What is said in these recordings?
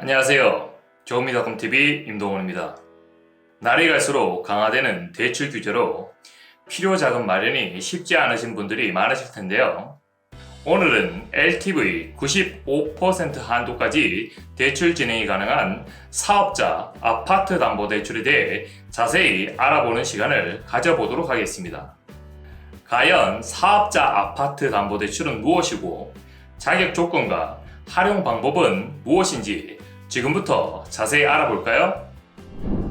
안녕하세요. 조금이닷컴TV 임동원입니다. 날이 갈수록 강화되는 대출 규제로 필요자금 마련이 쉽지 않으신 분들이 많으실 텐데요. 오늘은 LTV 95% 한도까지 대출 진행이 가능한 사업자 아파트 담보 대출에 대해 자세히 알아보는 시간을 가져보도록 하겠습니다. 과연 사업자 아파트 담보 대출은 무엇이고 자격 조건과 활용 방법은 무엇인지 지금부터 자세히 알아볼까요?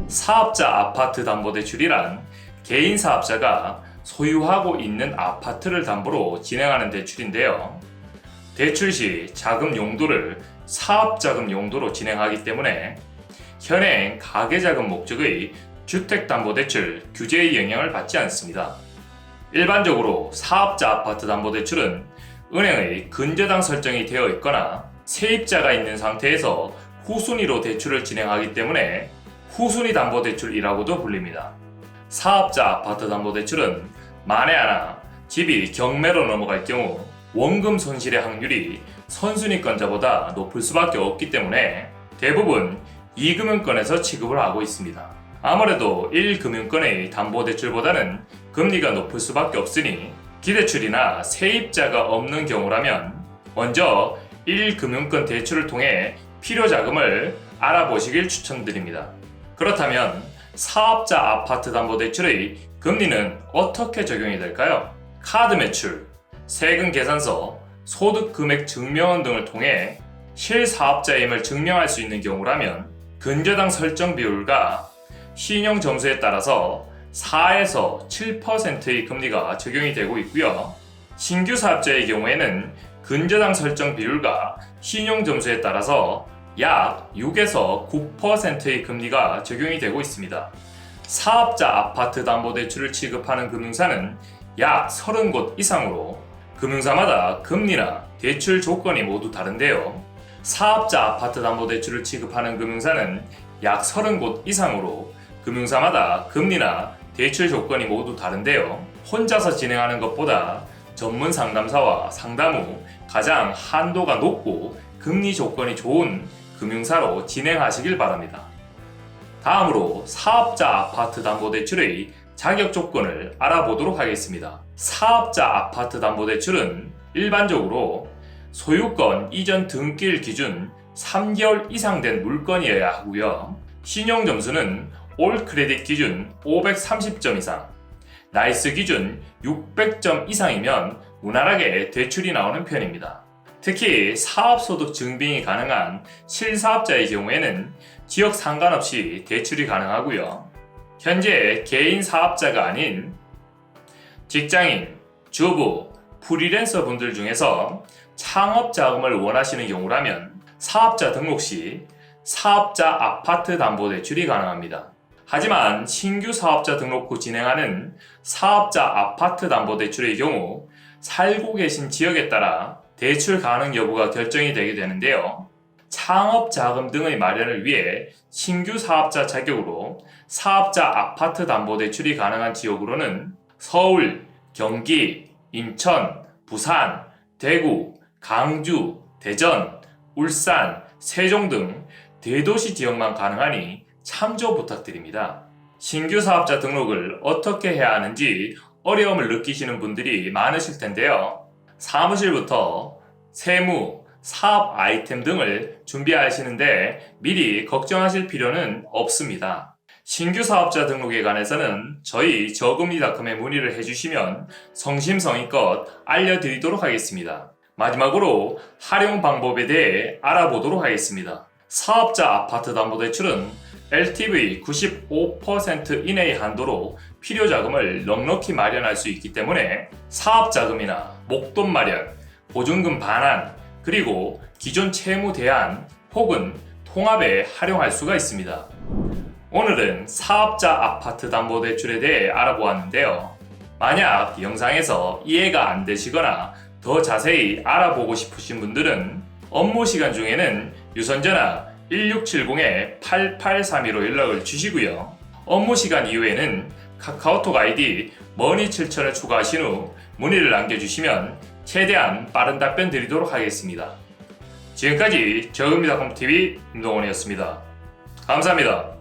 사업자 아파트 담보 대출이란 개인 사업자가 소유하고 있는 아파트를 담보로 진행하는 대출인데요. 대출 시 자금 용도를 사업자금 용도로 진행하기 때문에 현행 가계자금 목적의 주택담보대출 규제의 영향을 받지 않습니다. 일반적으로 사업자 아파트 담보대출은 은행의 근저당 설정이 되어 있거나 세입자가 있는 상태에서 후순위로 대출을 진행하기 때문에 후순위 담보대출이라고도 불립니다. 사업자 아파트 담보대출은 만에 하나 집이 경매로 넘어갈 경우 원금 손실의 확률이 선순위권자보다 높을 수밖에 없기 때문에 대부분 2금융권에서 취급을 하고 있습니다. 아무래도 1금융권의 담보대출보다는 금리가 높을 수밖에 없으니 기대출이나 세입자가 없는 경우라면 먼저 1금융권 대출을 통해 필요자금을 알아보시길 추천드립니다. 그렇다면 사업자 아파트 담보대출의 금리는 어떻게 적용이 될까요? 카드 매출, 세금 계산서, 소득 금액 증명원 등을 통해 실사업자임을 증명할 수 있는 경우라면 근저당 설정 비율과 신용 점수에 따라서 4에서 7%의 금리가 적용이 되고 있고요. 신규 사업자의 경우에는 근저당 설정 비율과 신용 점수에 따라서 약 6에서 9%의 금리가 적용이 되고 있습니다. 사업자 아파트 담보대출을 취급하는 금융사는 약 30곳 이상으로 금융사마다 금리나 대출 조건이 모두 다른데요. 사업자 아파트 담보대출을 취급하는 금융사는 약 30곳 이상으로 금융사마다 금리나 대출 조건이 모두 다른데요. 혼자서 진행하는 것보다 전문 상담사와 상담 후 가장 한도가 높고 금리 조건이 좋은 금융사로 진행하시길 바랍니다. 다음으로 사업자 아파트 담보대출의 자격 조건을 알아보도록 하겠습니다. 사업자 아파트 담보대출은 일반적으로 소유권 이전 등기일 기준 3개월 이상 된 물건이어야 하고요. 신용 점수는 올 크레딧 기준 530점 이상, 나이스 기준 600점 이상이면 무난하게 대출이 나오는 편입니다. 특히 사업소득 증빙이 가능한 실사업자의 경우에는 지역 상관없이 대출이 가능하고요. 현재 개인 사업자가 아닌 직장인, 주부, 프리랜서 분들 중에서 창업 자금을 원하시는 경우라면 사업자 등록 시 사업자 아파트 담보대출이 가능합니다. 하지만 신규 사업자 등록 후 진행하는 사업자 아파트 담보대출의 경우 살고 계신 지역에 따라 대출 가능 여부가 결정이 되게 되는데요. 창업 자금 등의 마련을 위해 신규 사업자 자격으로 사업자 아파트 담보대출이 가능한 지역으로는 서울, 경기, 인천, 부산, 대구, 강주, 대전, 울산, 세종 등 대도시 지역만 가능하니 참조 부탁드립니다. 신규 사업자 등록을 어떻게 해야 하는지 어려움을 느끼시는 분들이 많으실 텐데요. 사무실부터 세무, 사업 아이템 등을 준비하시는데 미리 걱정하실 필요는 없습니다. 신규 사업자 등록에 관해서는 저희 저금리닷컴에 문의를 해주시면 성심성의껏 알려드리도록 하겠습니다. 마지막으로 활용 방법에 대해 알아보도록 하겠습니다. 사업자 아파트 담보대출은 LTV 95% 이내의 한도로 필요자금을 넉넉히 마련할 수 있기 때문에 사업자금이나 목돈 마련, 보증금 반환, 그리고 기존 채무 대안 혹은 통합에 활용할 수가 있습니다. 오늘은 사업자 아파트 담보대출에 대해 알아보았는데요. 만약 영상에서 이해가 안 되시거나 더 자세히 알아보고 싶으신 분들은 업무 시간 중에는 유선전화 1670-8832로 연락을 주시고요. 업무 시간 이후에는 카카오톡 아이디 머니7000을 추가하신 후 문의를 남겨주시면 최대한 빠른 답변 드리도록 하겠습니다. 지금까지 저금리닷컴TV 임동원이었습니다. 감사합니다.